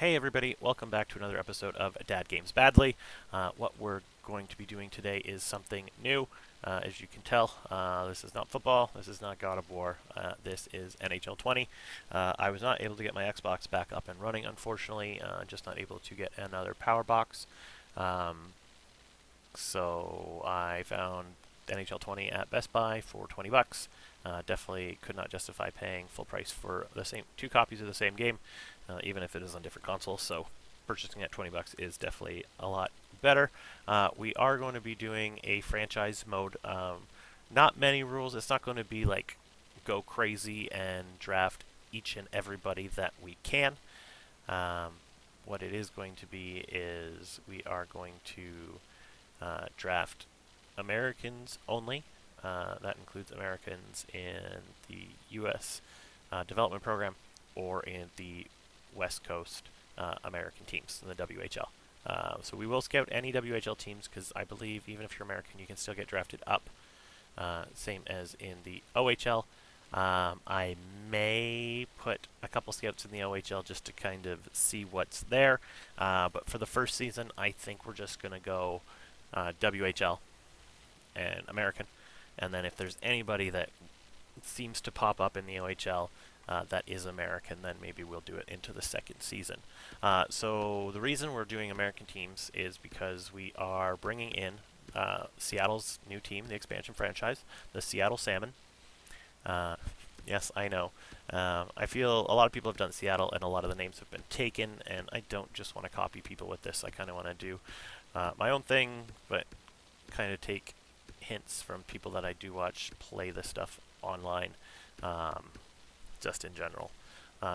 Hey everybody, welcome back to another episode of Dad Games Badly. What we're going to be doing today is something new. As you can tell, this is not football, this is not God of War, this is NHL 20. I was not able to get my Xbox back up and running, unfortunately, just not able to get another power box. So I found NHL 20 at Best Buy for 20 bucks. Definitely could not justify paying full price for the same two copies of the same game, even if it is on different consoles. So purchasing at 20 bucks is definitely a lot better. We are going to be doing a franchise mode. Not many rules. It's not going to be like go crazy and draft each and everybody that we can. What it is going to be is we are going to draft Americans only. That includes Americans in the U.S. Development Program or in the West Coast American teams in the WHL. So we will scout any WHL teams because I believe even if you're American, you can still get drafted up. Same as in the OHL. I may put a couple scouts in the OHL just to kind of see what's there. But for the first season, I think we're just going to go WHL and American. And then if there's anybody that seems to pop up in the OHL that is American, then maybe we'll do it into the second season. So the reason we're doing American teams is because we are bringing in Seattle's new team, the expansion franchise, the Seattle Salmon. Yes, I know. I feel a lot of people have done Seattle, and a lot of the names have been taken, and I don't just want to copy people with this. I kind of want to do my own thing, but kind of take hints from people that I do watch play this stuff online, just in general.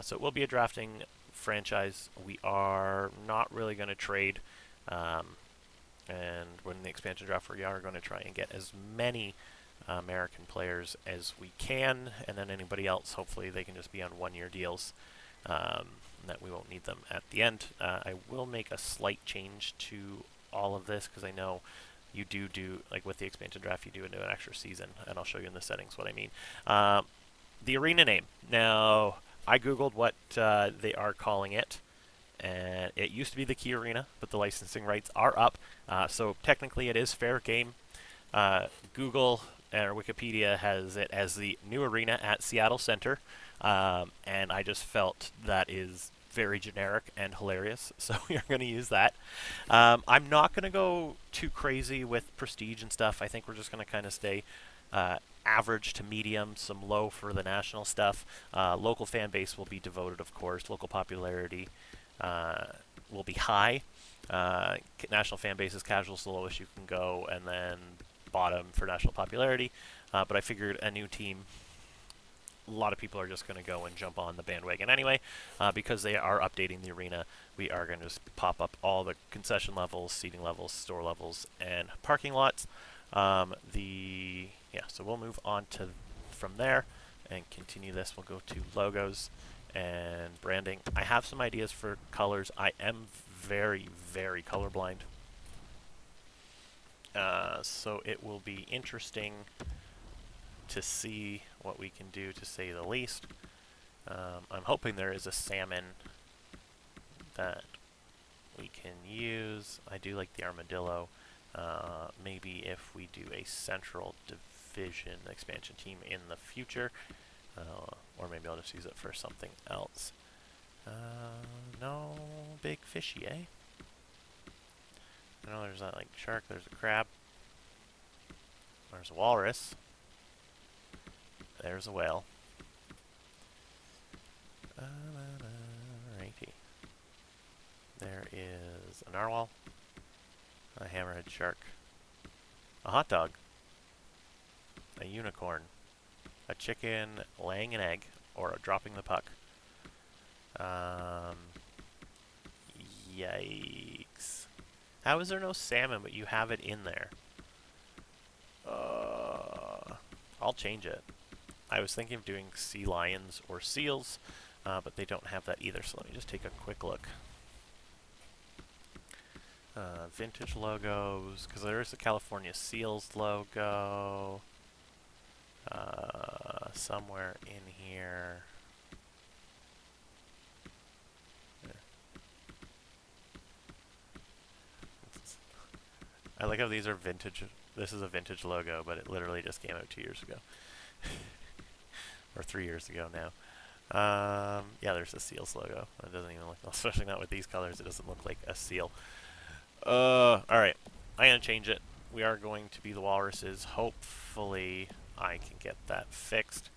So it will be a drafting franchise. We are not really going to trade, and when the expansion draft, we are going to try and get as many American players as we can, and then anybody else, hopefully they can just be on one-year deals, that we won't need them at the end. I will make a slight change to all of this because I know you do like with the expansion draft, you do into an extra season, and I'll show you in the settings what I mean. The arena name. Now, I googled what they are calling it, and it used to be the Key Arena, but the licensing rights are up, so technically it is fair game. Google or Wikipedia has it as the new arena at Seattle Center, and I just felt that is very generic and hilarious, so we're going to use that. I'm not going to go too crazy with prestige and stuff. I think we're just going to kind of stay average to medium, some low for the national stuff. Local fan base will be devoted, of course. Local popularity will be high. National fan base is casual, the lowest you can go, and then bottom for national popularity. But I figured a new team, a lot of people are just going to go and jump on the bandwagon anyway. Because they are updating the arena, we are going to just pop up all the concession levels, seating levels, store levels, and parking lots. So we'll move on to from there and continue this. We'll go to logos and branding. I have some ideas for colors. I am very, very colorblind. So it will be interesting to see what we can do, to say the least. I'm hoping there is a salmon that we can use. I do like the armadillo. Maybe if we do a central division expansion team in the future, or maybe I'll just use it for something else. No big fishy, eh? I know there's that like shark, there's a crab, there's a walrus, there's a whale. Righty. There is a narwhal, a hammerhead shark, a hot dog, a unicorn, a chicken laying an egg, or dropping the puck. Yikes. How is there no salmon, but you have it in there? I'll change it. I was thinking of doing sea lions or seals, but they don't have that either, so let me just take a quick look. Vintage logos, because there is a California Seals logo somewhere in here. I like how these are vintage. This is a vintage logo, but it literally just came out 2 years ago. Or 3 years ago now. Yeah, there's the Seals logo. It doesn't even look, especially not with these colors, it doesn't look like a seal. Alright. I'm going to change it. We are going to be the walruses. Hopefully I can get that fixed.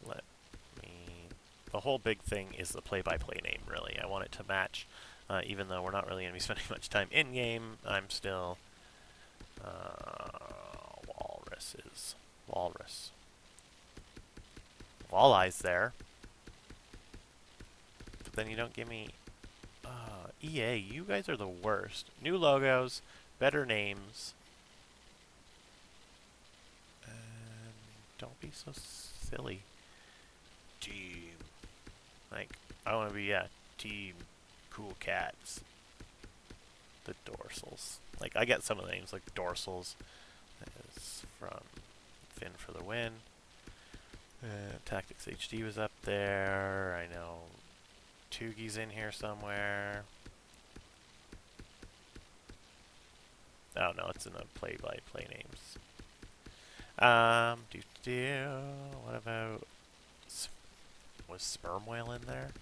Let me... The whole big thing is the play-by-play name, really. I want it to match. Even though we're not really going to be spending much time in-game, I'm still... walruses. Walrus. Walleye's there. But then you don't give me... EA, you guys are the worst. New logos, better names. And don't be so silly. Team. Like, I want to be, yeah, Team Cool Cats. The dorsals. Like, I get some of the names, like dorsals. Is from Fin for the Win. Tactics HD was up there. I know Tugi's in here somewhere. Oh no, it's in the play-by-play names. What about... Was Sperm Whale in there?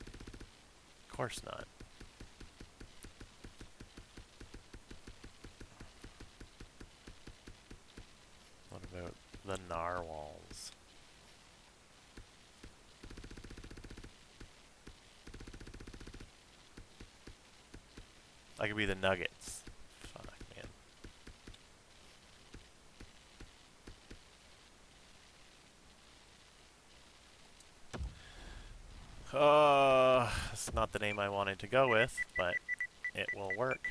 Of course not. What about the Narwhals? I could be the Nuggets. Fuck, man. It's not the name I wanted to go with, but it will work.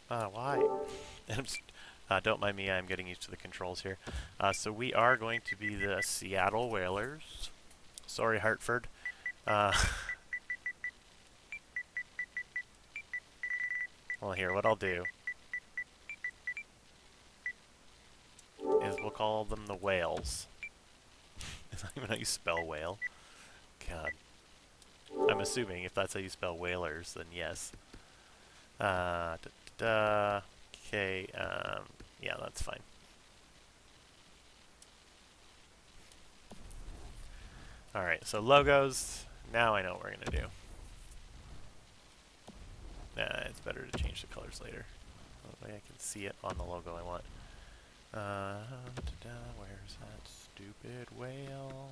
Why? Don't mind me, I'm getting used to the controls here. So we are going to be the Seattle Whalers. Sorry, Hartford. Well, here, what I'll do is we'll call them the Whales. Is that even how you spell whale? God. I'm assuming if that's how you spell whalers, then yes. Okay, yeah, that's fine. Alright, so logos. Now I know what we're going to do. It's better to change the colors later. That way I can see it on the logo I want. Where's that stupid whale?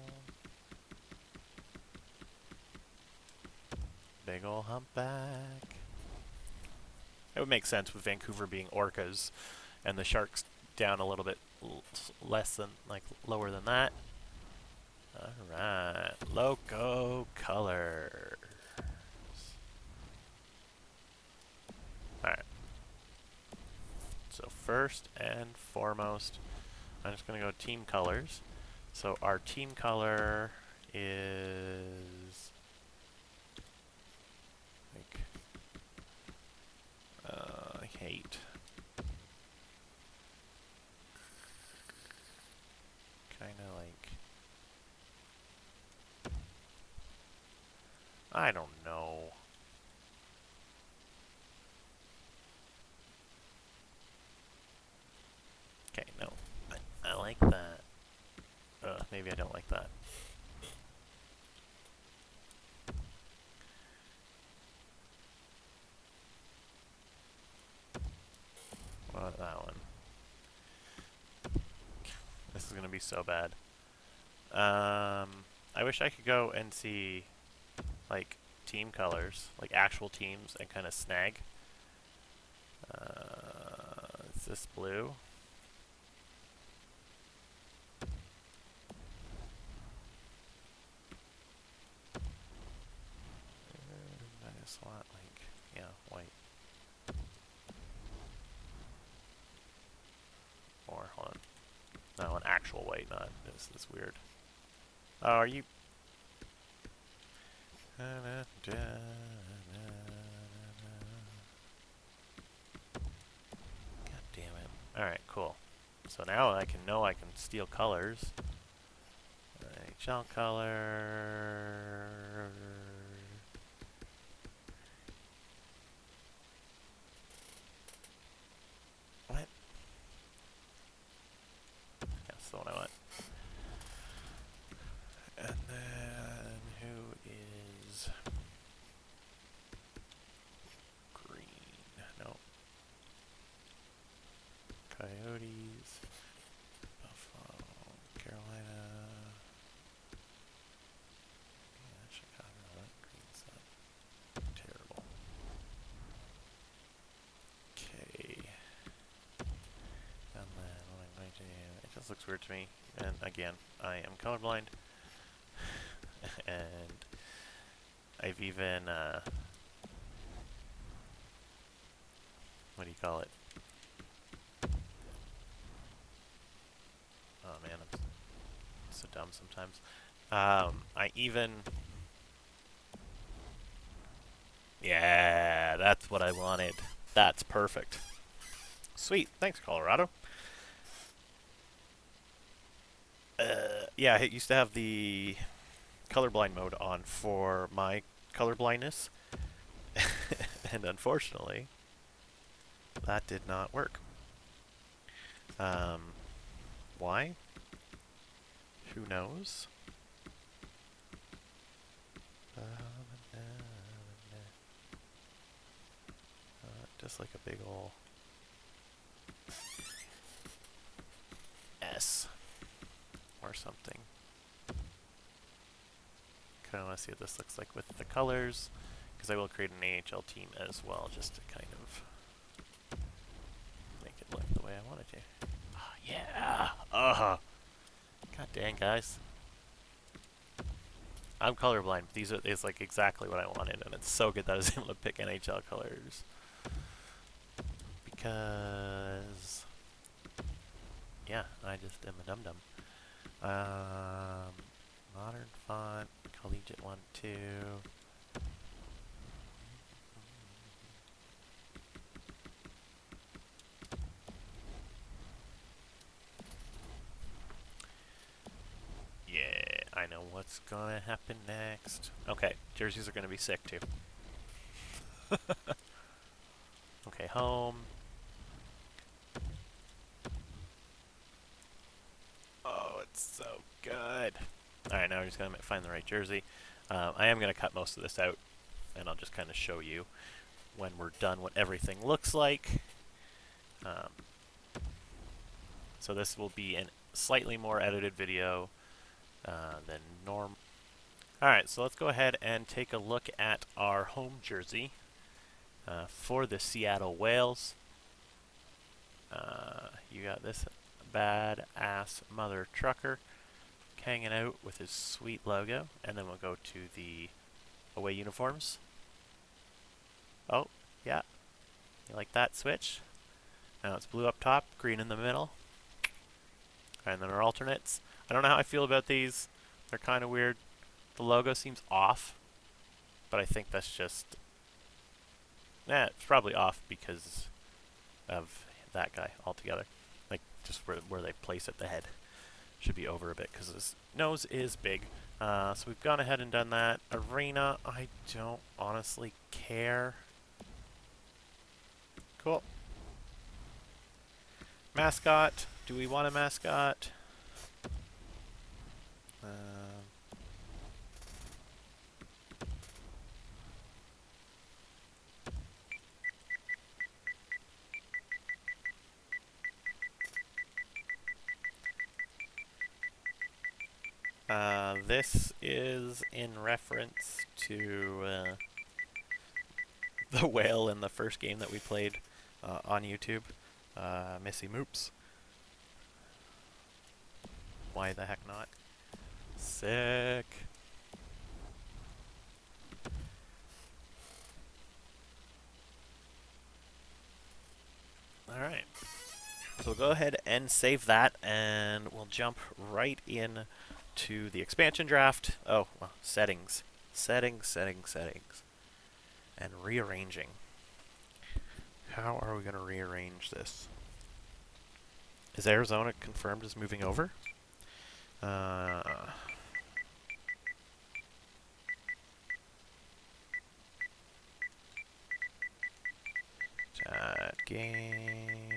Big ol' humpback. It would make sense with Vancouver being orcas and the sharks down a little bit less than, like, lower than that. Alright, logo colors. Alright. So first and foremost, I'm just going to go team colors. So our team color is... I hate. Kinda like... I don't know. Okay, no. I like that. Maybe I don't like that. What about that one? This is gonna be so bad. I wish I could go and see, like, team colors, like actual teams, and kind of snag. Is this blue? I just want, like, yeah, white. Or, hold on. No, an actual white, not this is weird. Oh, are you... God damn it. Alright, cool. So now I can know I can steal colors. NHL color. What? That's the one I want. And then who is green? No. Coyotes. Buffalo. Carolina. Yeah, Chicago. That green's not terrible. Okay. And then what I'm going to do, it just looks weird to me. And again, I am colorblind. And I've even, what do you call it? Oh man, I'm so dumb sometimes. I even, yeah, that's what I wanted. That's perfect. Sweet, thanks Colorado. Yeah, I used to have the colorblind mode on for my colorblindness. And unfortunately, that did not work. Why? Who knows? Just like a big ol' S or something. Kind of want to see what this looks like with the colors, because I will create an AHL team as well, just to kind of make it look the way I want it to. Oh, yeah! God dang, guys. I'm colorblind. It's like exactly what I wanted, and it's so good that I was able to pick NHL colors. Because, yeah, I just am a dum-dum. Modern font, collegiate 1, 2. Yeah, I know what's gonna happen next. Okay, jerseys are gonna be sick too. Okay, home. Oh, it's so good. Alright, now we're just gonna find the right jersey. I am gonna cut most of this out, and I'll just kind of show you when we're done what everything looks like. So this will be a slightly more edited video than normal. Alright, so let's go ahead and take a look at our home jersey for the Seattle Whales. You got this badass mother trucker hanging out with his sweet logo, and then we'll go to the away uniforms. Oh, yeah. You like that switch? Now it's blue up top, green in the middle. And then our alternates. I don't know how I feel about these. They're kind of weird. The logo seems off, but I think that's just... it's probably off because of that guy altogether. Like, just where they place at the head. Should be over a bit because his nose is big. So we've gone ahead and done that. Arena, I don't honestly care. Cool. Mascot, do we want a mascot? This is in reference to the whale in the first game that we played on YouTube, Missy Moops. Why the heck not? Sick. Alright. So we'll go ahead and save that, and we'll jump right in to the expansion draft. Oh, well, settings. Settings. And rearranging. How are we going to rearrange this? Is Arizona confirmed as moving over? Chat games.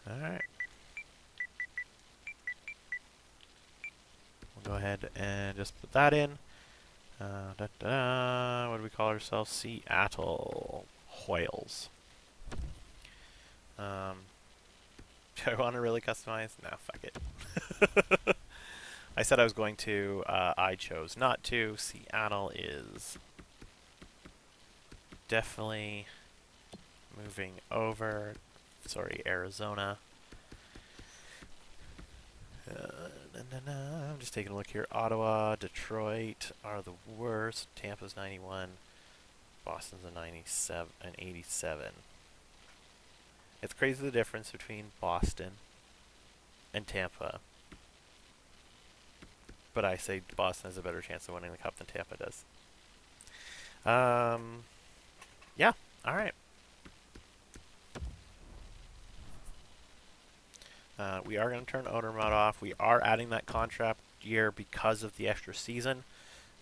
Alright. We'll go ahead and just put that in. What do we call ourselves? Seattle Whales. Do I want to really customize? No, fuck it. I said I was going to. I chose not to. Seattle is definitely moving over. Sorry, Arizona. I'm just taking a look here. Ottawa, Detroit are the worst. Tampa's 91. Boston's a 97, an 87. It's crazy the difference between Boston and Tampa. But I say Boston has a better chance of winning the cup than Tampa does. Yeah. All right. We are going to turn owner mode off. We are adding that contract year because of the extra season.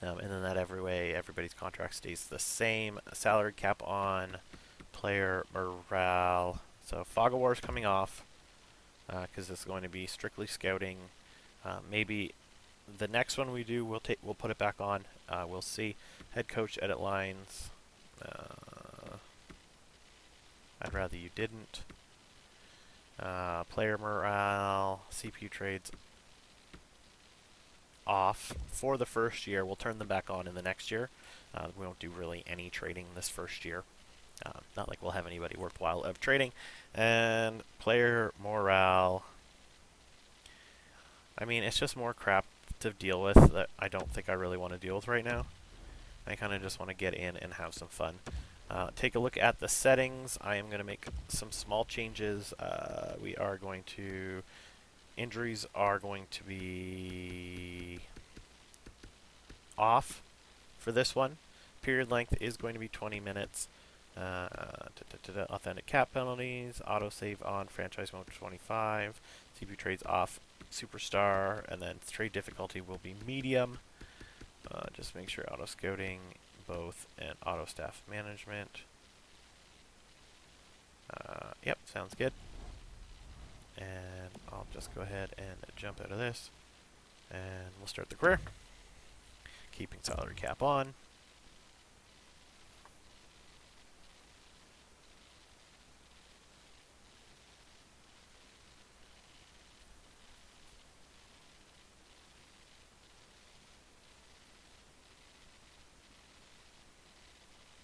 And then that everybody's contract stays the same. Salary cap on, player morale. So Fog of War is coming off because it's going to be strictly scouting. Maybe the next one we do, we'll put it back on. We'll see. Head coach edit lines. I'd rather you didn't. Player morale, CPU trades off for the first year. We'll turn them back on in the next year. We won't do really any trading this first year. Not like we'll have anybody worthwhile of trading. And player morale. I mean, it's just more crap to deal with that I don't think I really want to deal with right now. I kind of just want to get in and have some fun. Take a look at the settings. I am going to make some small changes. We are going to... Injuries are going to be off for this one. Period length is going to be 20 minutes. Authentic cap penalties. Autosave on franchise mode 25. CPU trades off superstar. And then trade difficulty will be medium. Just make sure auto scouting both and auto staff management. Yep, sounds good. And I'll just go ahead and jump out of this. And we'll start the career. Keeping salary cap on.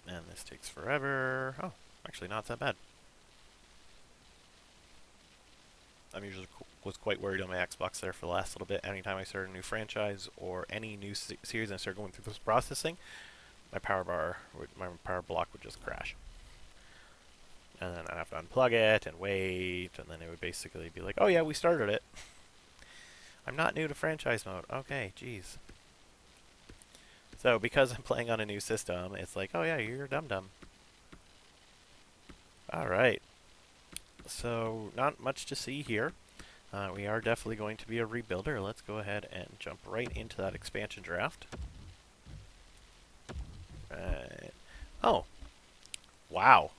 And this takes forever. Oh, actually not that bad. I'm usually was quite worried on my Xbox there for the last little bit. Anytime I start a new franchise or any new series and I start going through this processing, my power block would just crash. And then I'd have to unplug it and wait, and then it would basically be like, oh yeah, we started it. I'm not new to franchise mode. Okay, geez. So because I'm playing on a new system, it's like, oh yeah, you're a dum-dum. Alright. So not much to see here. We are definitely going to be a rebuilder. Let's go ahead and jump right into that expansion draft. Right. Oh. Wow.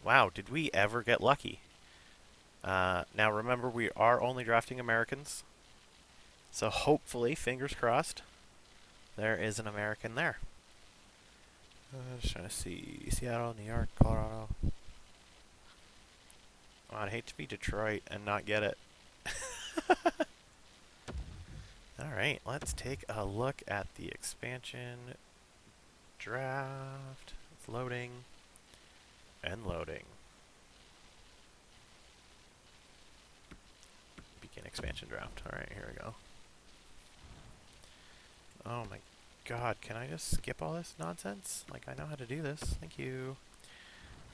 Wow, did we ever get lucky? Now remember, we are only drafting Americans. So hopefully, fingers crossed, there is an American there. Just trying to see. Seattle, New York, Colorado. Oh, I'd hate to be Detroit and not get it. Alright, let's take a look at the expansion draft. It's loading and loading. Begin expansion draft. Alright, here we go. Oh my god, can I just skip all this nonsense? Like, I know how to do this. Thank you.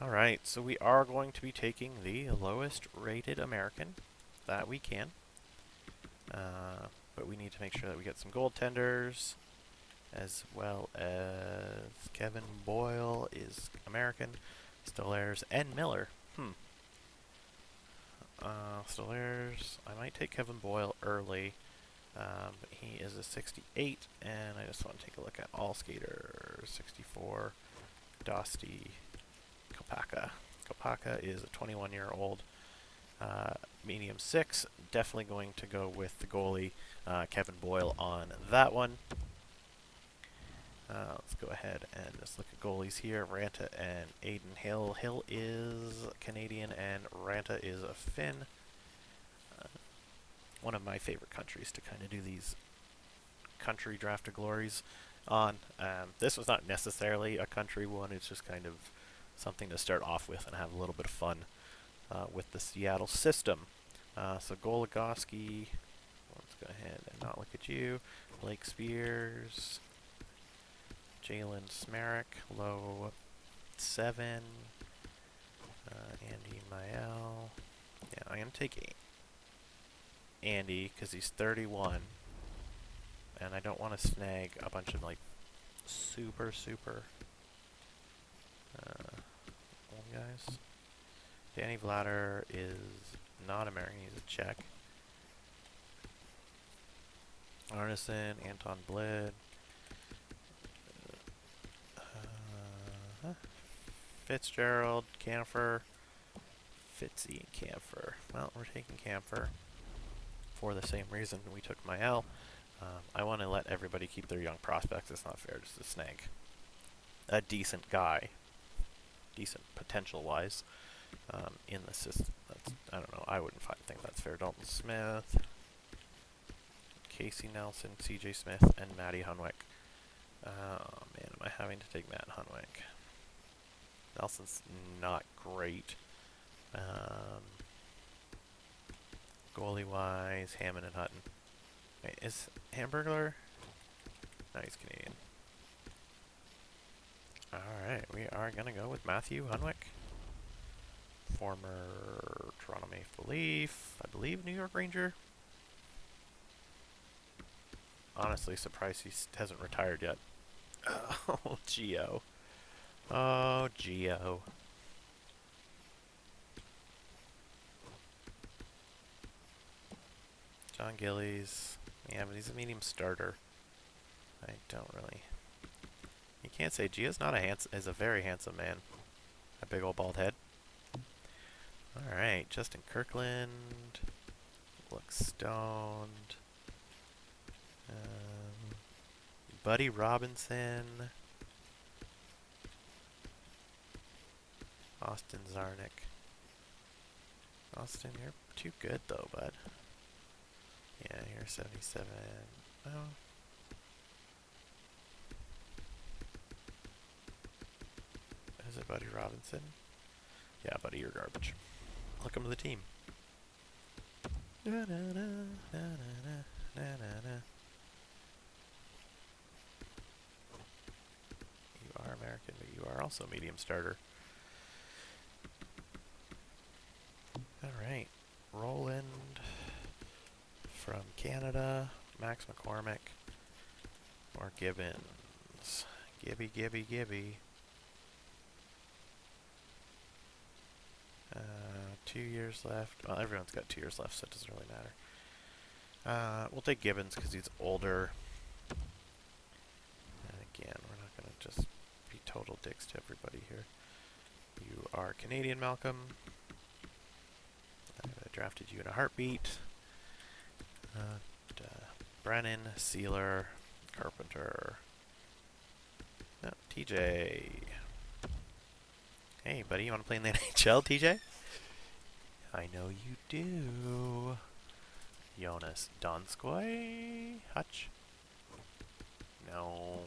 Alright, so we are going to be taking the lowest rated American that we can. but we need to make sure that we get some goaltenders, as well as Kevin Boyle is American, Stolarz and Miller. Stolarz, I might take Kevin Boyle early. But he is a 68, and I just want to take a look at all skaters. 64, Dosty, Kopaka. Kopaka is a 21-year-old, medium 6. Definitely going to go with the goalie, Kevin Boyle, on that one. Let's go ahead and just look at goalies here. Ranta and Aiden Hill. Hill is Canadian, and Ranta is a Finn. One of my favorite countries to kind of do these country draft of glories on. This was not necessarily a country one, it's just kind of something to start off with and have a little bit of fun with the Seattle system. So Goligoski, let's go ahead and not look at you. Blake Spears, Jalen Smerrick, low 7, Andy Mael. Yeah, I'm going to take Andy because he's 31, and I don't want to snag a bunch of like super old guys. Danny Vladar is not American, he's a Czech. Arneson, Anton Blid, Fitzgerald, Camphor, Fitzy, and Camphor. Well, we're taking Camphor for the same reason we took Mael. I want to let everybody keep their young prospects. It's not fair just to snag a decent guy, decent potential-wise, in the system. I don't know. I wouldn't think that's fair. Dalton Smith, Casey Nelson, C.J. Smith, and Matty Hunwick. Oh man, am I having to take Matt Hunwick? Nelson's not great. Goalie-wise, Hammond and Hutton. Wait, is Hamburglar? No, he's Canadian. Alright, we are going to go with Matthew Hunwick. Former Toronto Maple Leaf, I believe New York Ranger. Honestly, surprised he hasn't retired yet. Oh, Gio. Oh, Gio. John Gillies. Yeah, but he's a medium starter. I don't really... You can't say Gio's not is a very handsome man. A big old bald head. Alright, Justin Kirkland. Looks stoned. Buddy Robinson. Austin Zarnik. Austin, you're too good though, bud. Yeah, you're 77. Oh. Is it Buddy Robinson? Yeah, Buddy, you're garbage. Welcome to the team. You are American, but you are also medium starter. Alright. Roland from Canada. Max McCormick. Or Gibbons. Gibby. 2 years left. Well, everyone's got 2 years left, so it doesn't really matter. We'll take Gibbons because he's older. And again, we're not going to just be total dicks to everybody here. You are Canadian, Malcolm. I drafted you in a heartbeat. Brennan, Sealer, Carpenter. No, TJ. Hey, buddy, you want to play in the NHL, TJ? I know you do. Jonas Donskoy? Hutch? No.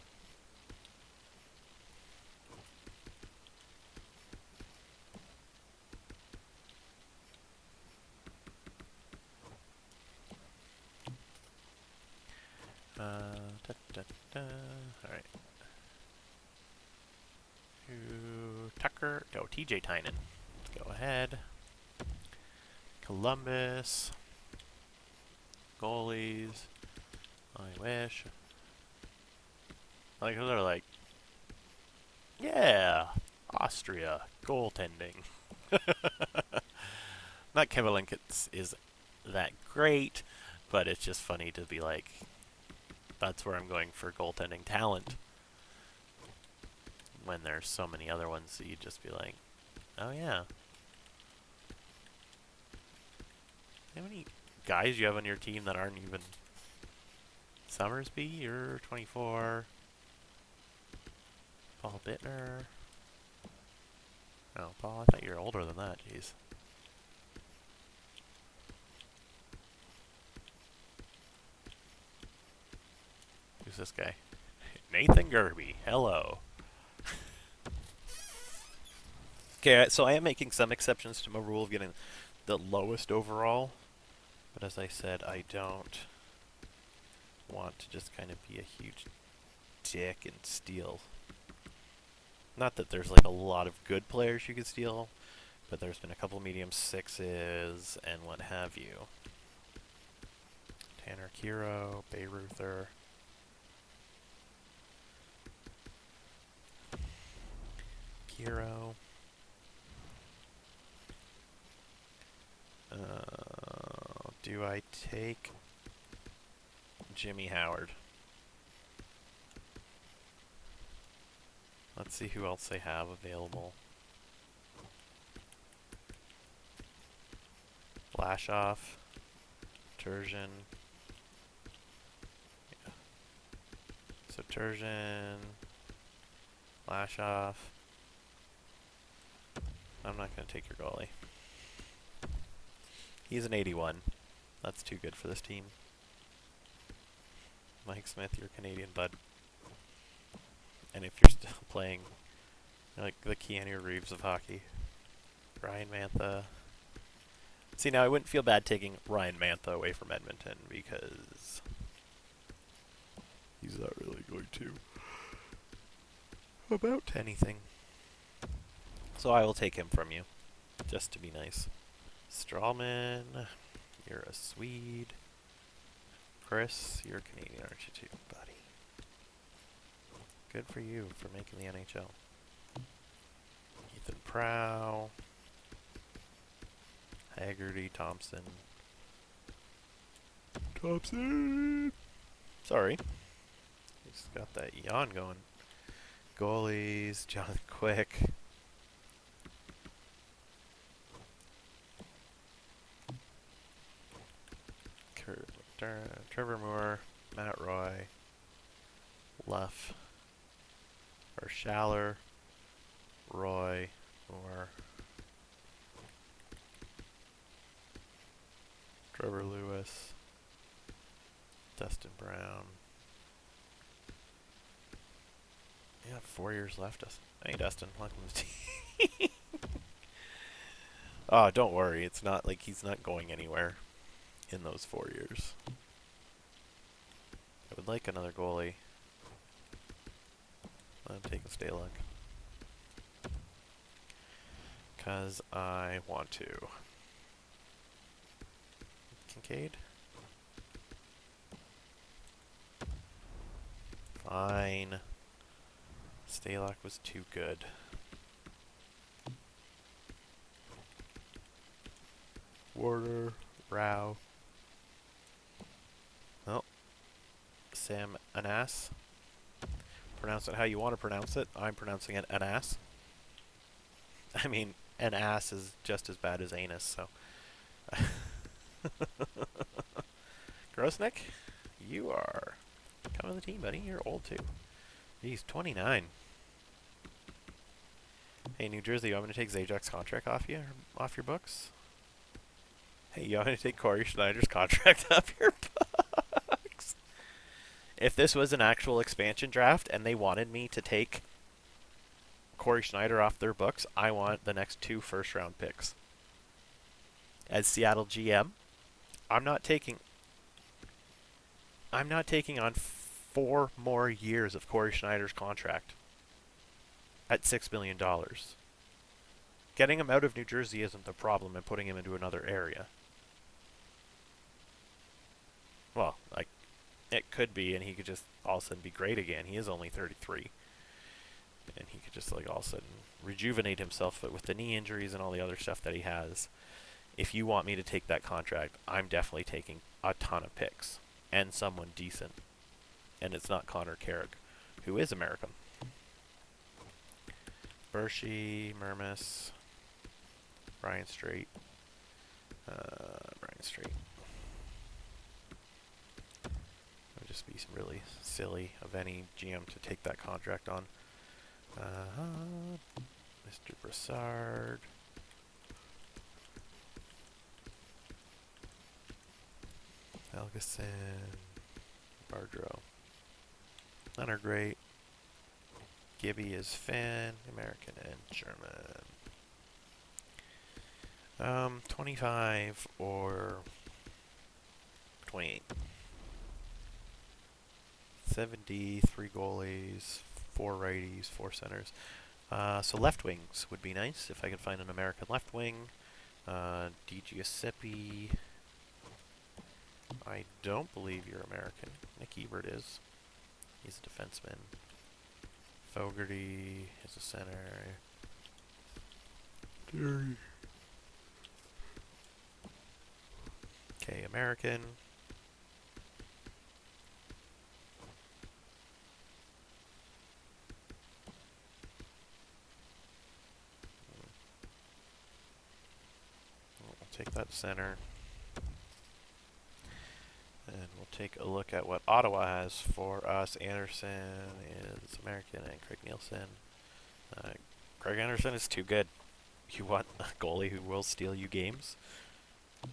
Alright. Tucker. No, TJ Tynan. Go ahead. Columbus. Goalies. I wish. Like, they're like, yeah, Austria, goaltending. Not Kevalinkits is that great, but it's just funny to be like, that's where I'm going for goaltending talent. When there's so many other ones that you'd just be like, oh yeah. How many guys you have on your team that aren't even Summersby? You're 24. Paul Bittner. Oh, Paul, I thought you were older than that. Jeez. Who's this guy? Nathan Gerby. Hello. Okay, so I am making some exceptions to my rule of getting the lowest overall. But as I said, I don't want to just kind of be a huge dick and steal. Not that there's like a lot of good players you could steal, but there's been a couple medium sixes and what have you. Tanner Kiro, Bayruther. Kiro. Do I take Jimmy Howard? Let's see who else they have available. Blashoff, Turgeon. Yeah. So Turgeon, Blashoff. I'm not going to take your goalie. He's an 81. That's too good for this team. Mike Smith, you're Canadian, bud. And if you're still playing like the Keanu Reeves of hockey, Ryan Mantha. See, now I wouldn't feel bad taking Ryan Mantha away from Edmonton because he's not really going to amount to anything. So I will take him from you, just to be nice. Strawman, you're a Swede. Chris, you're Canadian, aren't you too, buddy? Good for you for making the NHL. Ethan Prow. Haggerty, Thompson. Sorry. He's got that yawn going. Goalies, Jonathan Quick. Trevor Moore, Matt Roy, Luff, or Schaller, Roy, Moore, Trevor Lewis, Dustin Brown. You have 4 years left, Dustin. Hey, Dustin, welcome to the team. Oh, don't worry. It's not like he's not going anywhere in those 4 years. I would like another goalie. I'm taking Stalock. Because I want to. Kincaid? Fine. Stalock was too good. Warder, Rao. Well, Sam Anas. Pronounce it how you want to pronounce it. I'm pronouncing it Anas. I mean, an ass is just as bad as anus, so. Grosnick, you are coming to the team, buddy. You're old too. He's 29. Hey, New Jersey, you want me to take Zajak's contract off your books? Hey, you want me to take Corey Schneider's contract off your books? If this was an actual expansion draft and they wanted me to take Corey Schneider off their books, I want the next 2 first-round picks. As Seattle GM, I'm not taking on 4 more years of Corey Schneider's contract at $6 million. Getting him out of New Jersey isn't the problem and putting him into another area. Well, like, It could be, and he could just all of a sudden be great again. He is only 33, and he could just like all of a sudden rejuvenate himself. But with the knee injuries and all the other stuff that he has, if you want me to take that contract, I'm definitely taking a ton of picks and someone decent. And it's not Connor Carrick, who is American. Bershey, Mermis, Brian Strait. Brian Strait. It would just be really silly of any GM to take that contract on. Mr. Brassard. Helgeson. Bardreau. None are great. Gibby is Finn, American and German. 25 or 28. 73 goalies, 4 righties, 4 centers. So left wings would be nice if I could find an American left wing. Di Giuseppe. I don't believe you're American. Nick Ebert is. He's a defenseman. Fogarty is a center. Okay, American. We'll take that center. And we'll take a look at what Ottawa has for us. Anderson is American and Craig Nielsen. Craig Anderson is too good. You want a goalie who will steal you games?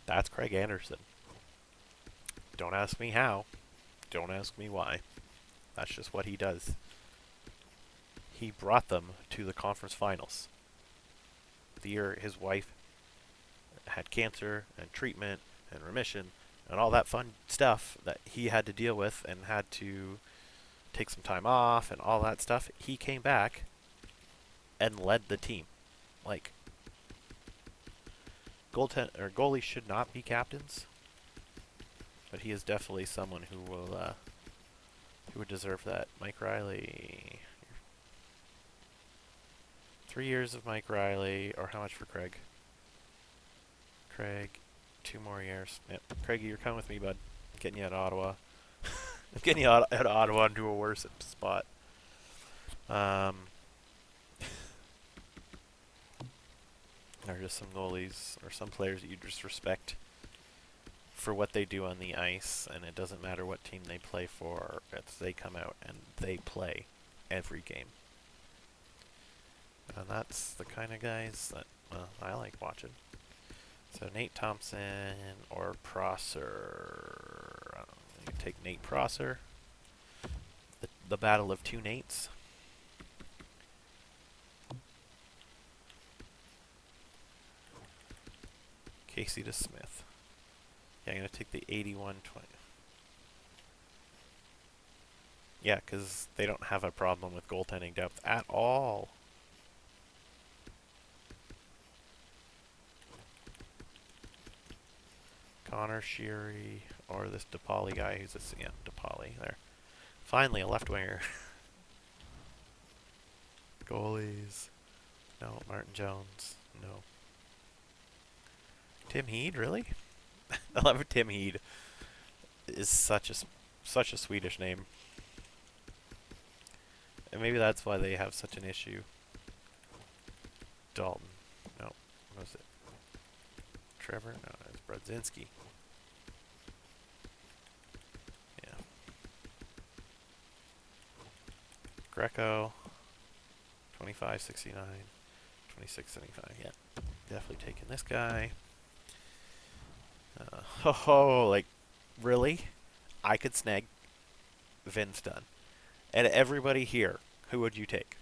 That's Craig Anderson. Don't ask me how. Don't ask me why. That's just what he does. He brought them to the conference finals. The year his wife had cancer and treatment and remission and all that fun stuff that he had to deal with and had to take some time off and all that stuff, he came back and led the team. Like, goalies should not be captains, but he is definitely someone who would deserve that. Mike Riley. 3 years of Mike Riley, or how much for Craig? Craig, 2 more years. Yep. Craigie, you're coming with me, bud. I'm getting you out of Ottawa. I'm getting you out of Ottawa into a worse spot. There are just some goalies or some players that you just respect for what they do on the ice, and it doesn't matter what team they play for. They come out and they play every game. And that's the kind of guys that I like watching. So Nate Thompson or Prosser. You can take Nate Prosser. The battle of 2 Nates. Casey to Smith. Yeah, I'm going to take the 81-20. Yeah, because they don't have a problem with goaltending depth at all. Connor Sheary or this DePauli guy who's DePauli there. Finally, a left winger. Goalies. No, Martin Jones. No. Tim Heed, really? I love Tim Heed. Is such a Swedish name. And maybe that's why they have such an issue. Dalton. No. What was it? Trevor? No, it's Brodzinski. Yeah. Greco. 25.69. 26.75. Yeah. Definitely taking this guy. Like, really? I could snag Vince Dunn. And everybody here, who would you take?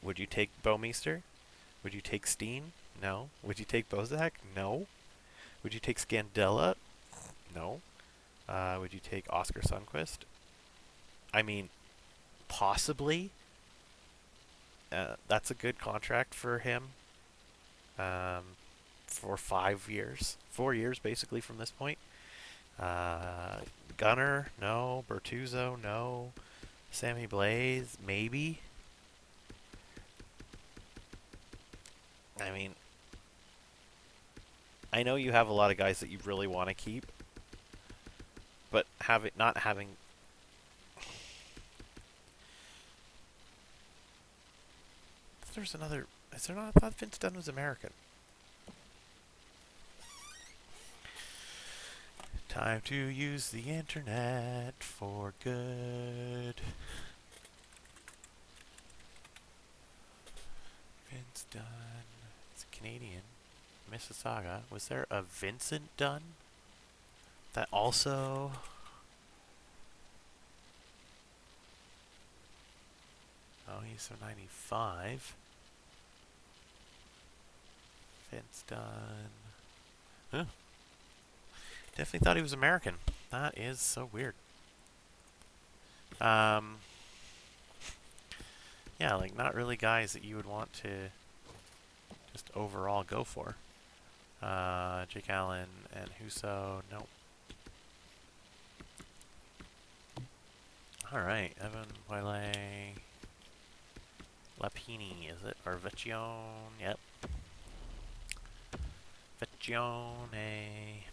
Would you take Bouwmeester? Would you take Steen? No. Would you take Bozak? No. Would you take Scandella? No. Would you take Oscar Sundqvist? I mean, possibly. That's a good contract for him. For 5 years. 4 years, basically, from this point. Gunner, no. Bertuzzo, no. Sammy Blaze, maybe. I mean, I know you have a lot of guys that you really want to keep, but not having. There's another. Is there not? I thought Vince Dunn was American. Time to use the internet for good. Vince Dunn. It's Canadian. Mississauga. Was there a Vincent Dunn? That also. Oh, he's from 95. Vince Dunn. Huh. Definitely thought he was American. That is so weird. Yeah, like not really guys that you would want to just overall go for. Jake Allen and Huso, nope. Alright, Evan Wiley. Lapini, is it? Or Vecchione, yep. Vecchione.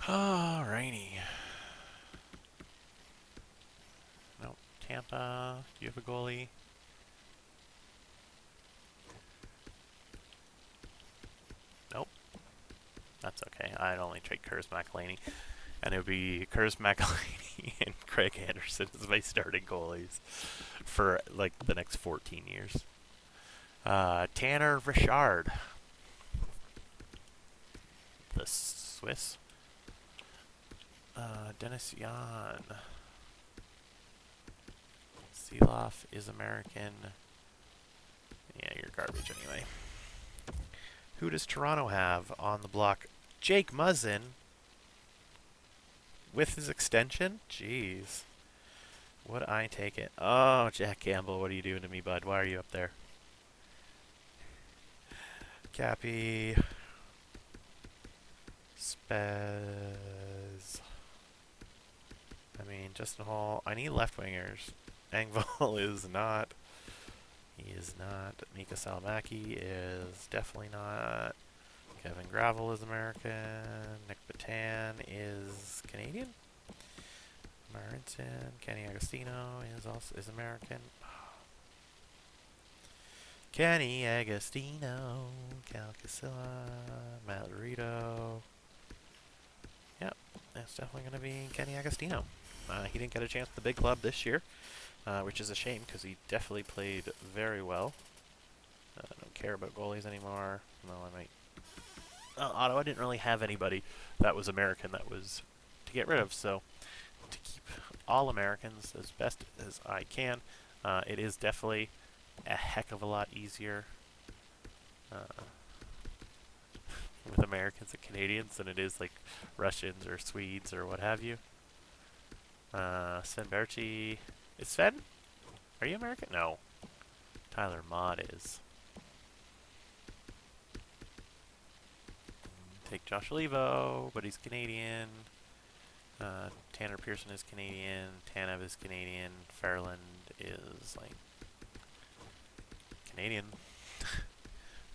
Alrighty. Nope. Tampa. Do you have a goalie? Nope. That's okay. I'd only trade Curtis McElhaney. And it would be Curtis McElhaney and Craig Anderson as my starting goalies for like the next 14 years. Tanner Richard. The Swiss. Dennis Jan. Seeloff is American. Yeah, you're garbage anyway. Who does Toronto have on the block? Jake Muzzin. With his extension? Jeez. Would I take it? Oh, Jack Campbell, what are you doing to me, bud? Why are you up there? Cappy. Spez. I mean, Justin Hall. I need left wingers. Engvall is not. He is not. Mika Salamaki is definitely not. Kevin Gravel is American. Nick Batan is Canadian. Marinson. Kenny Agostino is American. Kenny Agostino. Cal Casilla. Matt Laredo. Yep, that's definitely going to be Kenny Agostino. He didn't get a chance at the big club this year, which is a shame because he definitely played very well. I don't care about goalies anymore. No, I might. Ottawa didn't really have anybody that was American that was to get rid of, so to keep all Americans as best as I can, it is definitely a heck of a lot easier with Americans and Canadians than it is like Russians or Swedes or what have you. Sven Berchi. Is Sven? Are you American? No. Tyler Mott is. Take Josh Olivo, but he's Canadian. Tanner Pearson is Canadian. Tanev is Canadian. Fairland is like Canadian.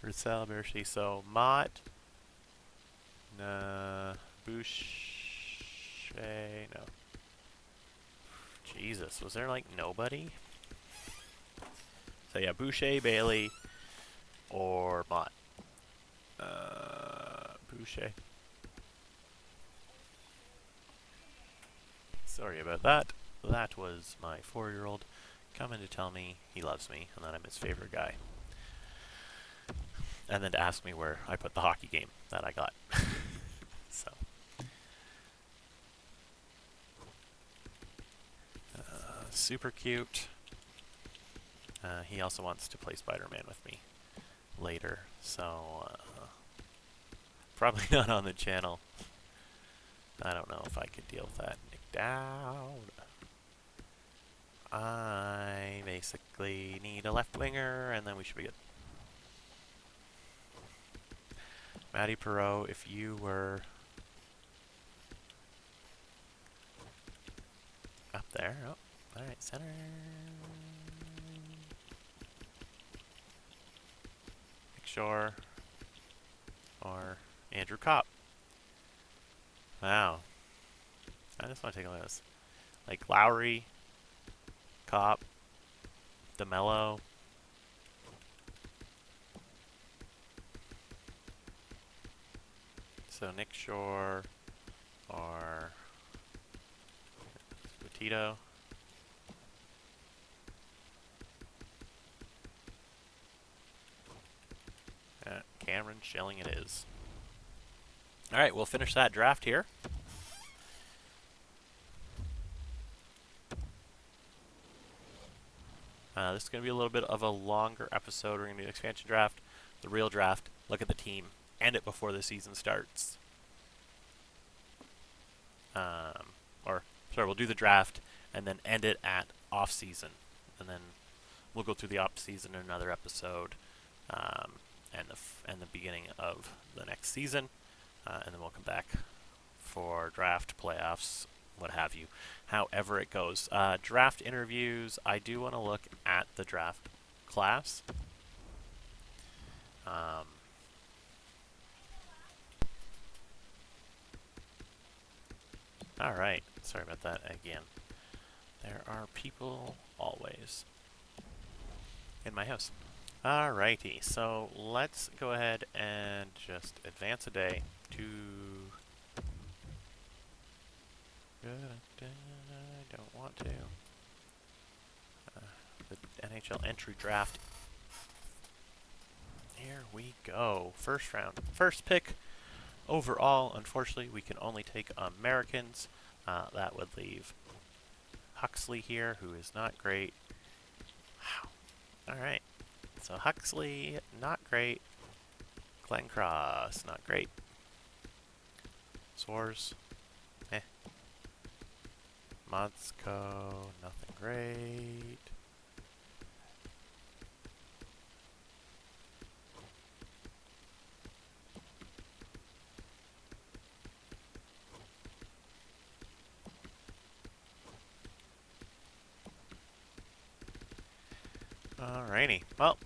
Roussel Berchi. So Mott. Boucher. No. Jesus, was there like nobody? So yeah, Boucher, Bailey, or Mott. Boucher. Sorry about that. That was my 4-year-old Coming to tell me he loves me and that I'm his favorite guy. And then to ask me where I put the hockey game that I got. So. Super cute. He also wants to play Spider-Man with me later, so probably not on the channel. I don't know if I could deal with that. Nick Dowd. I basically need a left winger, and then we should be good. Matty Perot, if you were up there. Oh, alright, center. Nick Shore. Or Andrew Kopp. Wow. I just want to take a look at this. Like Lowry, Kopp, DeMello. So Nick Shore or Tito. Cameron Schilling it is. Alright, we'll finish that draft here. This is going to be a little bit of a longer episode. We're going to do the expansion draft, the real draft, look at the team, end it before the season starts. We'll do the draft and then end it at off-season. And then we'll go through the off-season in another episode and the beginning of the next season. And then we'll come back for draft, playoffs, what have you. However it goes. Draft interviews, I do want to look at the draft class. Alright, sorry about that again. There are people always in my house. Alrighty, so let's go ahead and just advance a day to... I don't want to. The NHL entry draft. Here we go. First round. First pick overall. Unfortunately, we can only take Americans. That would leave Huxley here, who is not great. Wow. Alright. So Huxley, not great. Glenn Cross, not great. Swords, eh. Motzko, nothing great. Alrighty. Well,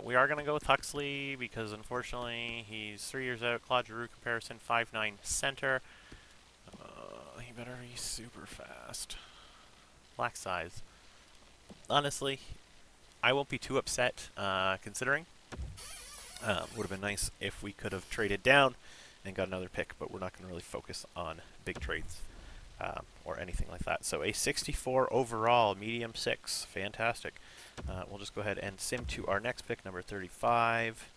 we are going to go with Huxley because unfortunately he's 3 years out. Claude Giroux comparison, 5'9" center. He better be super fast. Black size. Honestly, I won't be too upset considering. Would have been nice if we could have traded down and got another pick, but we're not going to really focus on big trades or anything like that. So a 64 overall, medium 6. Fantastic. We'll just go ahead and sim to our next pick, number 35.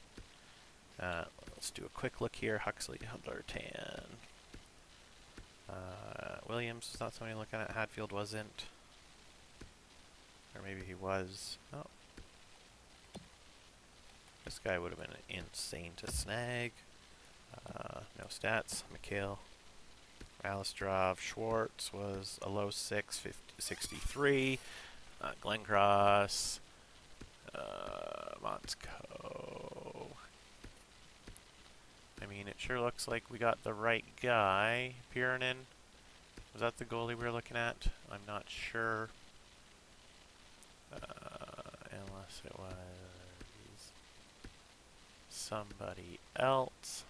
Let's do a quick look here. Huxley, Hudler-Tan. Williams is not somebody looking at. Hadfield wasn't. Or maybe he was. Oh. This guy would have been insane to snag. No stats. McHale. Alistrov. Schwartz was a low 6, 63. Glenn Cross. Motzko. I mean, it sure looks like we got the right guy. Pirinen. Was that the goalie we were looking at? I'm not sure. Unless it was somebody else.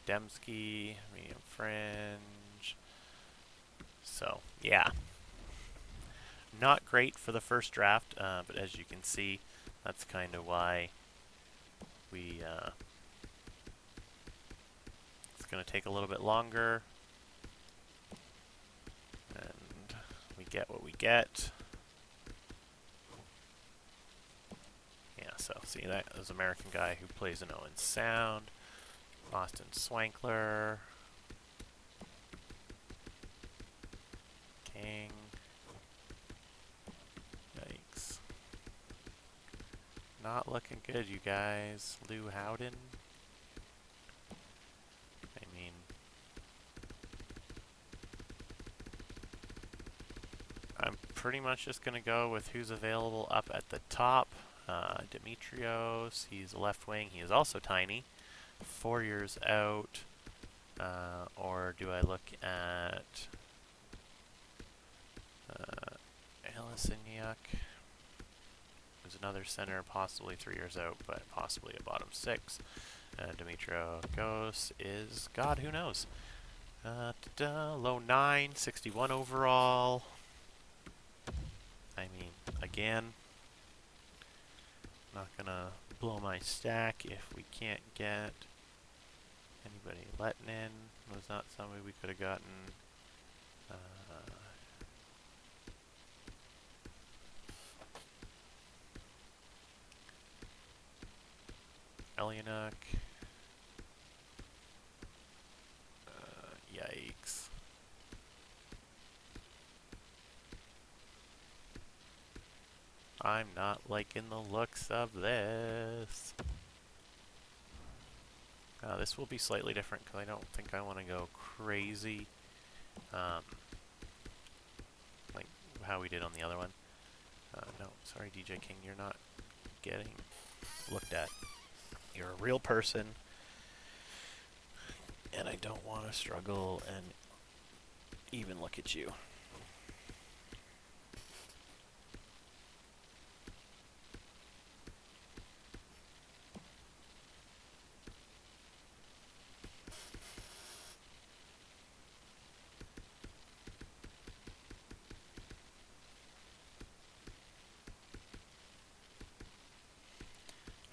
Demsky, medium fringe. So, yeah. Not great for the first draft, but as you can see, that's kind of why we... it's going to take a little bit longer. And we get what we get. Yeah, so see, that is an American guy who plays in Owen Sound. Austin Swankler. King. Yikes. Not looking good, you guys. Lou Howden. I mean, I'm pretty much just going to go with who's available up at the top. Dimitrios, he's a left wing. He is also tiny. 4 years out. Or do I look at Elisiniak? There's another center, possibly 3 years out, but possibly a bottom 6. Dimitrios is, God, who knows? Low 9, 61 overall. I mean, again, not gonna blow my stack if we can't get anybody. Letnin was not somebody we could have gotten. Elianuk. Yikes. I'm not liking the looks of this. This will be slightly different because I don't think I want to go crazy like how we did on the other one. No, sorry DJ King, you're not getting looked at. You're a real person, and I don't want to struggle and even look at you.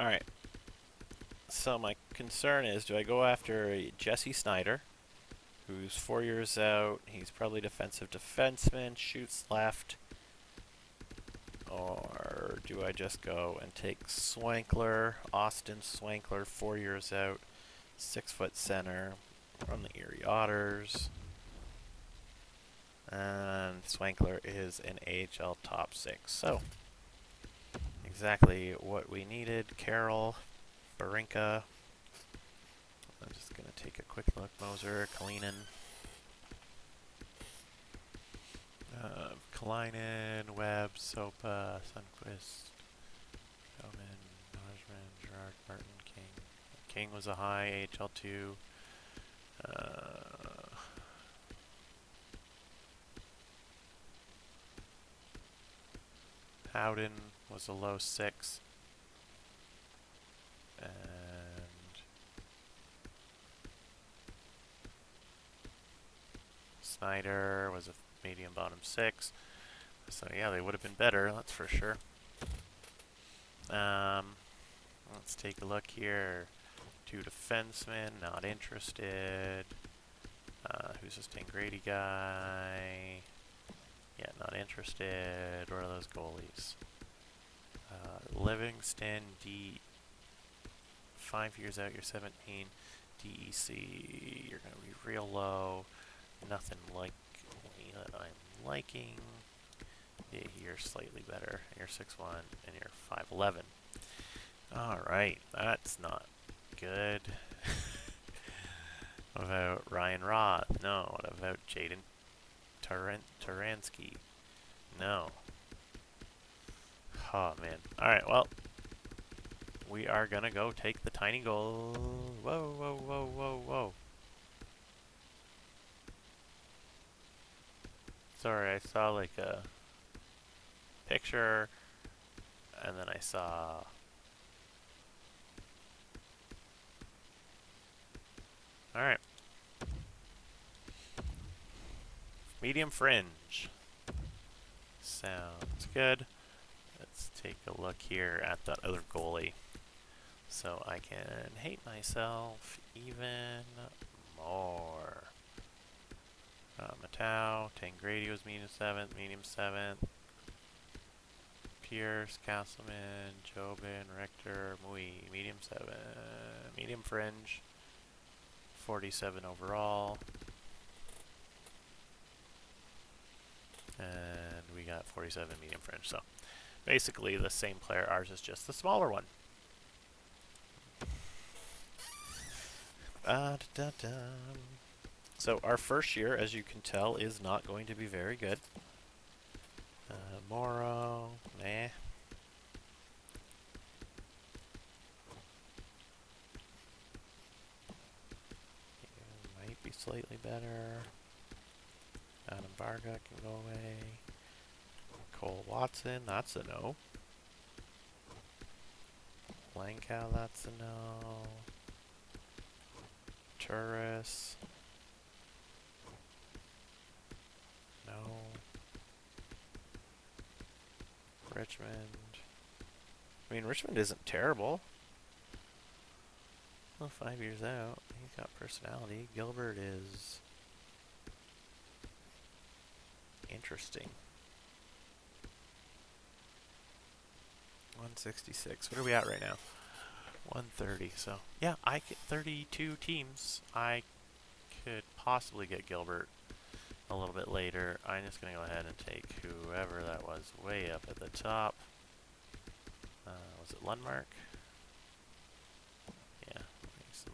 All right. So my concern is, do I go after Jesse Snyder, who's 4 years out? He's probably defensive defenseman, shoots left. Or do I just go and take Swankler, Austin Swankler, 4 years out, 6-foot center from the Erie Otters. And Swankler is an AHL top 6. So, exactly what we needed. Carroll, Barinka. I'm just going to take a quick look. Moser, Kalinin. Kalinin, Webb, Sopa, Sundquist, Bowman, Najman, Gerard, Martin, King. King was a high AHL2. Howden was a low 6. And Snyder was a medium bottom 6. So yeah, they would have been better, that's for sure. Let's take a look here. 2 defensemen, not interested. Who's this Tangrady guy? Yeah, not interested. What are those goalies? Livingston, 5 years out, you're 17. DEC, you're going to be real low. Nothing like that I'm liking. Yeah, you're slightly better. You're 6'1", and you're 5'11". Alright, that's not good. What about Ryan Roth? No. What about Jaden Taransky? No. Oh, man. Alright, well. We are gonna go take the tiny goal. Whoa, whoa, whoa, whoa, whoa. Sorry, I saw like a picture, and then I saw... Alright. Medium fringe. Sounds good. Let's take a look here at that other goalie, so I can hate myself even more. Matau, Tangradi was medium 7th, medium 7th. Pierce, Castleman, Jobin, Rector, Mui, medium 7, medium fringe, 47 overall. And we got 47 medium fringe. So basically the same player. Ours is just the smaller one. So our first year, as you can tell, is not going to be very good. Moro, nah. Might be slightly better. Adam Varga can go away. Cole Watson, that's a no. Lankow, that's a no. Turris. No. Richmond. I mean, Richmond isn't terrible. Well, 5 years out. He's got personality. Gilbert is interesting. 166. What are we at right now? 130. So, yeah, I get 32 teams. I could possibly get Gilbert a little bit later. I'm just going to go ahead and take whoever that was way up at the top. Was it Lundmark? Yeah,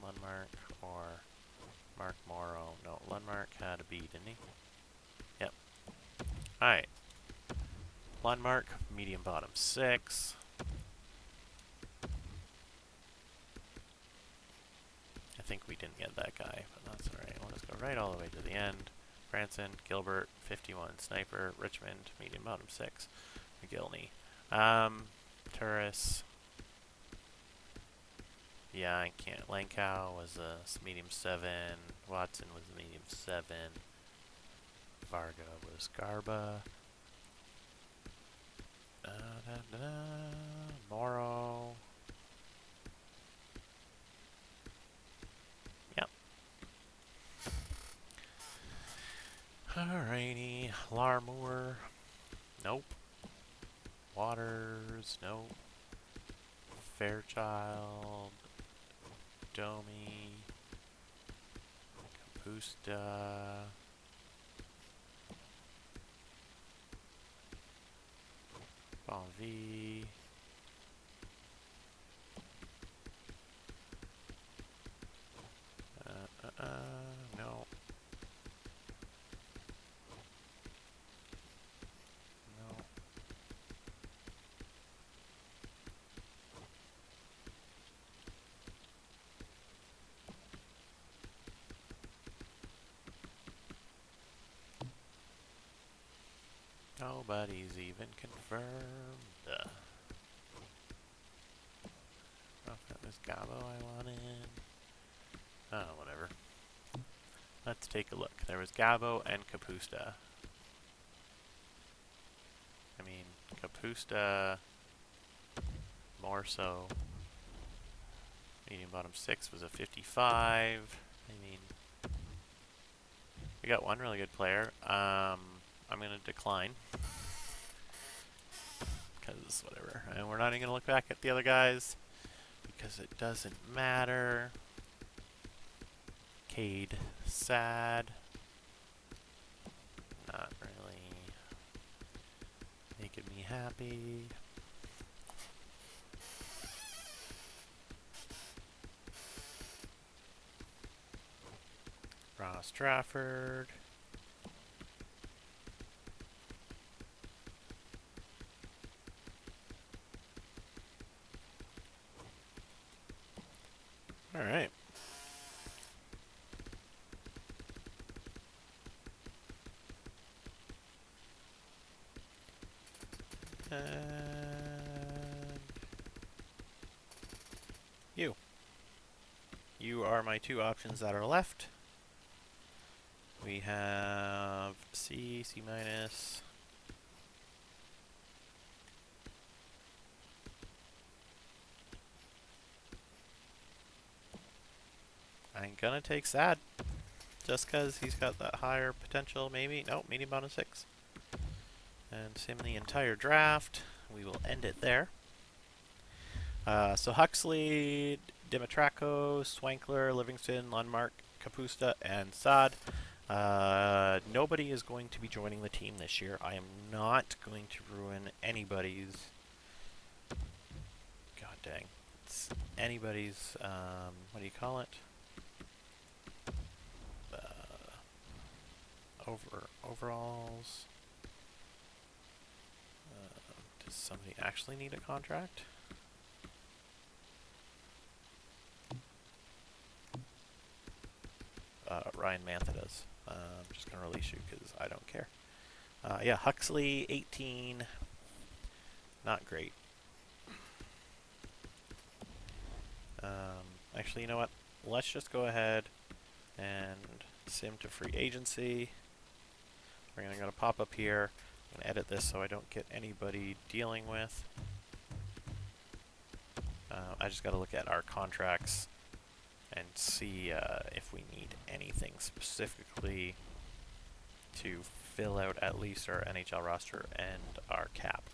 Lundmark or Mark Morrow. No, Lundmark had a B, didn't he? Yep. Alright. Lundmark, medium bottom 6. I think we didn't get that guy, but that's alright. We'll just go right all the way to the end. Branson, Gilbert, 51. Sniper, Richmond, medium bottom 6. McGillney. Turris. Yeah, I can't. Lankow was a medium 7. Watson was a medium 7. Varga was Garba. Morrow. Yep. Alrighty. Larmour. Nope. Waters. Nope. Fairchild. Domi. Kapusta. Bonvi. No. No. Nobody's even confirmed. Oh, that was Gabo I wanted. Oh, whatever. Let's take a look. There was Gabo and Kapusta. I mean, Kapusta more so. Medium bottom 6 was a 55. I mean, we got one really good player. I'm going to decline. Because, whatever. And we're not even going to look back at the other guys. Because it doesn't matter. Cade, sad. Not really making me happy. Ross Trafford. All right. And you. You are my two options that are left. We have C, C minus. I'm gonna take sad. just because he's got that higher potential, maybe. Nope, medium bound of 6. And sim the entire draft. We will end it there. So Huxley, Dimitraco, Swankler, Livingston, Lundmark, Kapusta, and Saad. Nobody is going to be joining the team this year. I am not going to ruin anybody's... God dang. It's anybody's... what do you call it? Overalls. Does somebody actually need a contract? Ryan Mantha does. I'm just going to release you because I don't care. Yeah, Huxley, 18. Not great. Actually, you know what? Let's just go ahead and sim to free agency. We're going to go to pop up here. I'm going to edit this so I don't get anybody dealing with. I just got to look at our contracts and see if we need anything specifically to fill out at least our NHL roster and our cap.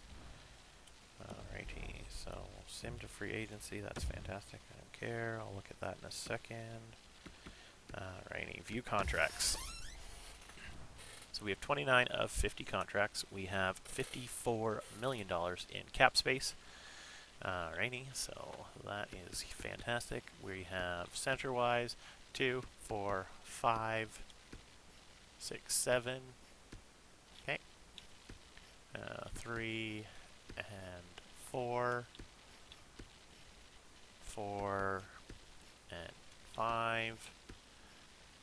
Alrighty, so we'll sim to free agency. That's fantastic. I don't care. I'll look at that in a second. Alrighty, view contracts. So we have 29 of 50 contracts. We have $54 million in cap space. Alrighty, so that is fantastic. We have center-wise 2, 4, 5, 6, 7. Okay. 3 and 4. 4 and 5.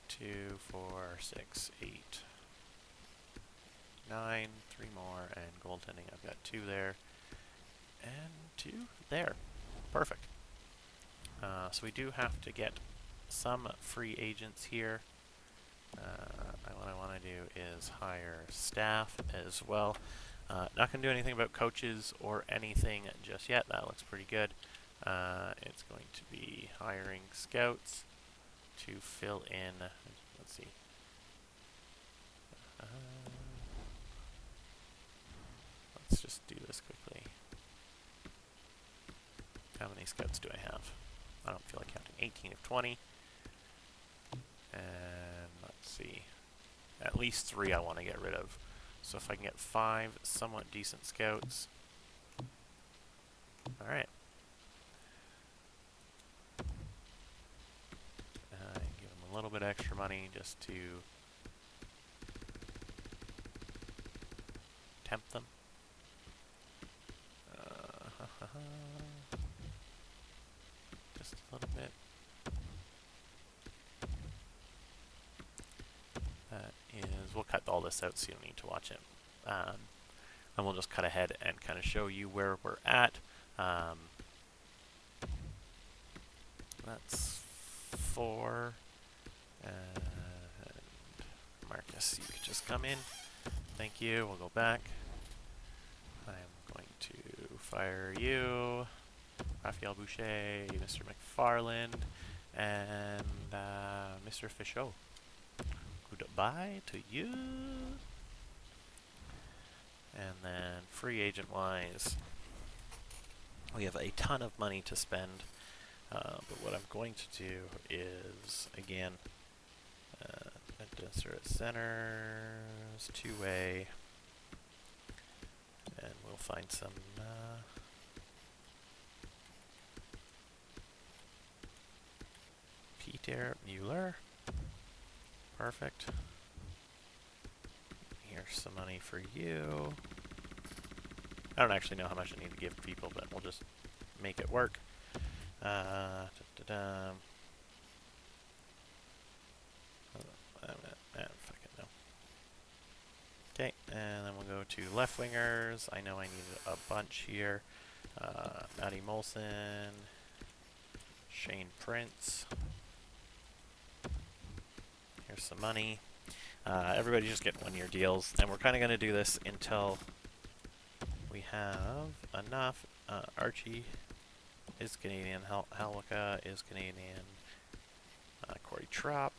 2, 4, 6, 8, 9. 3 more, and goaltending. I've got 2 there. And 2 there. Perfect. So we do have to get some free agents here. What I want to do is hire staff as well. Not going to do anything about coaches or anything just yet. That looks pretty good. It's going to be hiring scouts to fill in. Let's see. Let's just do this quickly. How many scouts do I have? I don't feel like counting. 18 of 20. And let's see. At least 3 I want to get rid of. So if I can get 5 somewhat decent scouts. Alright. Give them a little bit extra money just to tempt them. Just a little bit. That is, we'll cut all this out so you don't need to watch it. And we'll just cut ahead and kind of show you where we're at. That's 4. And Marcus, you could just come in. Thank you. We'll go back. I'm going to fire you, Raphael Boucher, Mr. McFarland, and Mr. Fichot. Goodbye to you. And then free agent wise, we have a ton of money to spend. But what I'm going to do is, again, insert centers, 2-way, and we'll find some Peter Mueller. Perfect. Here's some money for you. I don't actually know how much I need to give people, but we'll just make it work. I don't fucking know. Okay, and then we'll go to left wingers. I know I need a bunch here. Matty Molson, Shane Prince. Here's some money. Everybody just get 1-year deals, and we're kind of going to do this until we have enough. Archie is Canadian. Halika is Canadian. Corey Trapp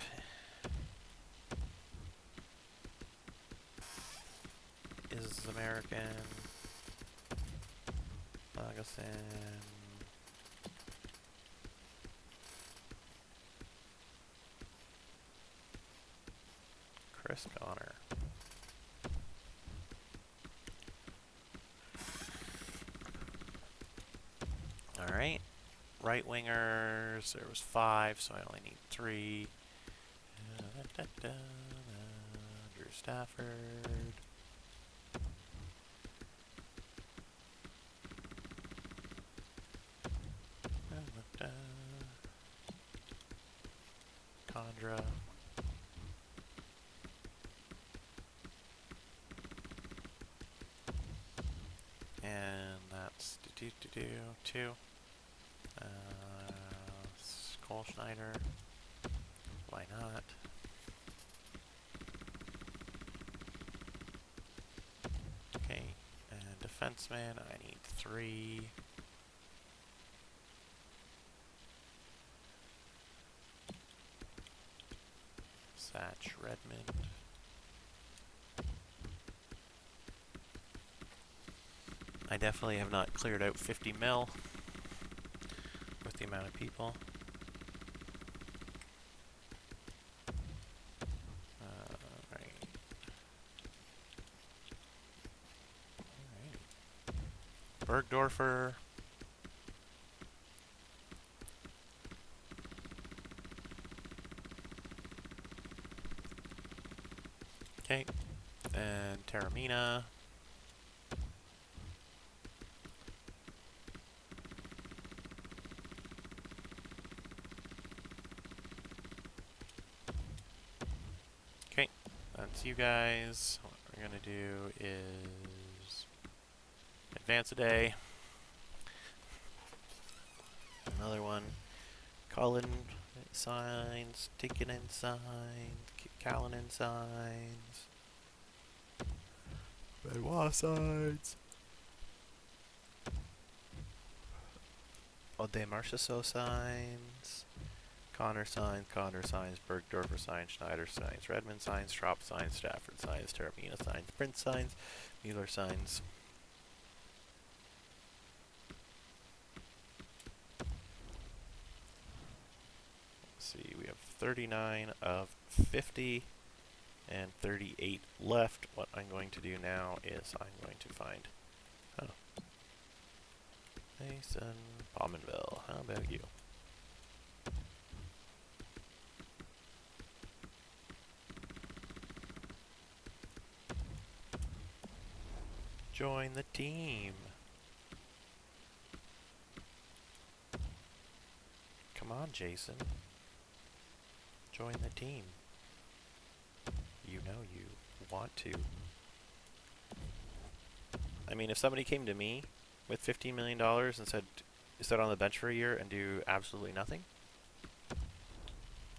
is American. Ferguson. Chris Connor. Alright. Right wingers. There was 5, so I only need 3. Drew Stafford. Condra. And that's 2. Cole Schneider. Why not? Okay. And defenseman, I need 3. Satch Redmond. I definitely have not cleared out 50 mil with the amount of people. Bergdorfer. Okay. And Taramina. Okay. That's you guys. What we're going to do is advance a day. Another one. Cullen signs. Tikkanen signs. Callanan signs. Benoit signs. Ode Marchessault signs. Connor signs. Bergdorfer signs. Schneider signs. Redmond signs. Trop signs. Stafford signs. Taramina signs. Prince signs. Mueller signs. See, we have 39 of 50 and 38 left. What I'm going to do now is I'm going to find Mason Baumanville. How about you? Join the team. Come on, Jason. Join the team. You know you want to. I mean, if somebody came to me with $15 million and said, sit on the bench for a year and do absolutely nothing,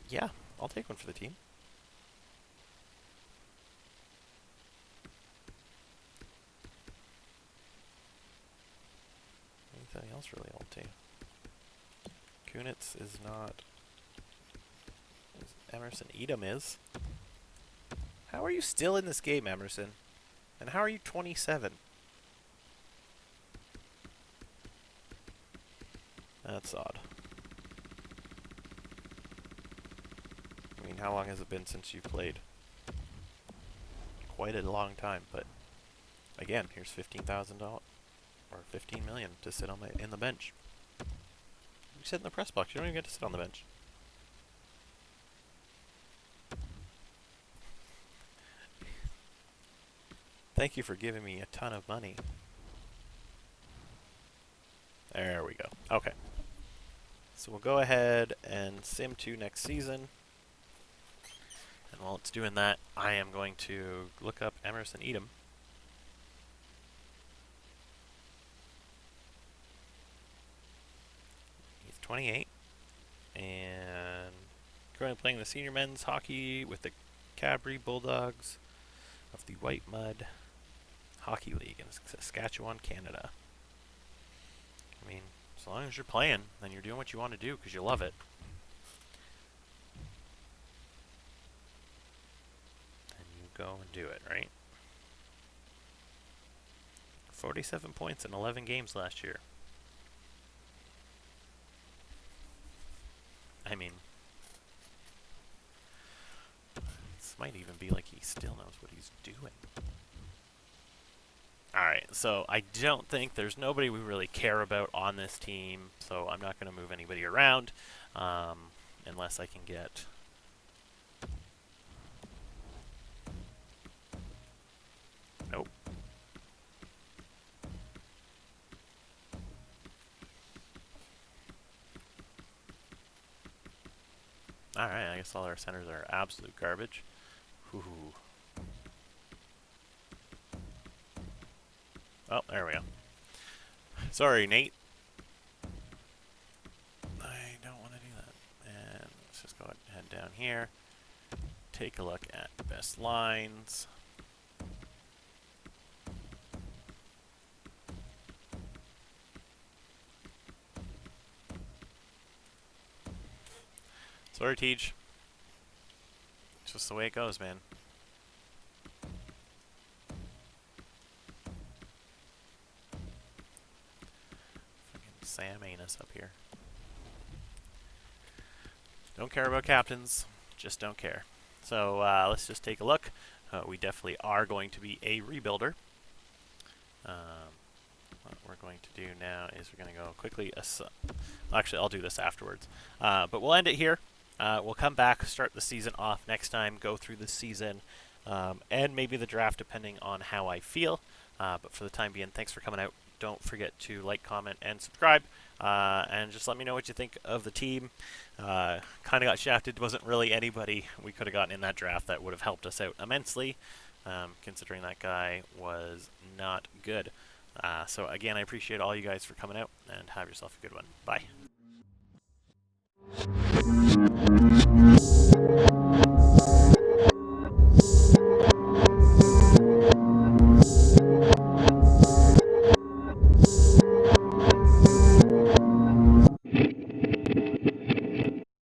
yeah, I'll take one for the team. Anything else really old too? Kunitz is not. Emerson Edom is. How are you still in this game, Emerson? And how are you 27? That's odd. I mean, how long has it been since you played? Quite a long time, but again, here's $15,000 or $15 million to sit on in the bench. You sit in the press box. You don't even get to sit on the bench. Thank you for giving me a ton of money. There we go. Okay. So we'll go ahead and sim 2 next season. And while it's doing that, I am going to look up Emerson Edom. He's 28. And currently playing the senior men's hockey with the Cabri Bulldogs of the White Mud Hockey League in Saskatchewan, Canada. I mean, as long as you're playing, then you're doing what you want to do because you love it. And you go and do it, right? 47 points in 11 games last year. I mean, this might even be like he still knows what he's doing. Alright, so I don't think there's nobody we really care about on this team, so I'm not going to move anybody around unless I can get... Nope. Alright, I guess all our centers are absolute garbage. Ooh. Oh, there we go. Sorry, Nate. I don't want to do that. And let's just go ahead down here. Take a look at best lines. Sorry, Teej. It's just the way it goes, man. Fucking Sam Anus up here. Don't care about captains. Just don't care. So let's just take a look. We definitely are going to be a rebuilder. What we're going to do now is we're going to go quickly... Actually, I'll do this afterwards. But we'll end it here. We'll come back, start the season off next time, go through the season, and maybe the draft depending on how I feel. But for the time being, thanks for coming out. Don't forget to like, comment, and subscribe. And just let me know what you think of the team. Kind of got shafted. Wasn't really anybody we could have gotten in that draft that would have helped us out immensely, considering that guy was not good. So again, I appreciate all you guys for coming out, and have yourself a good one. Bye.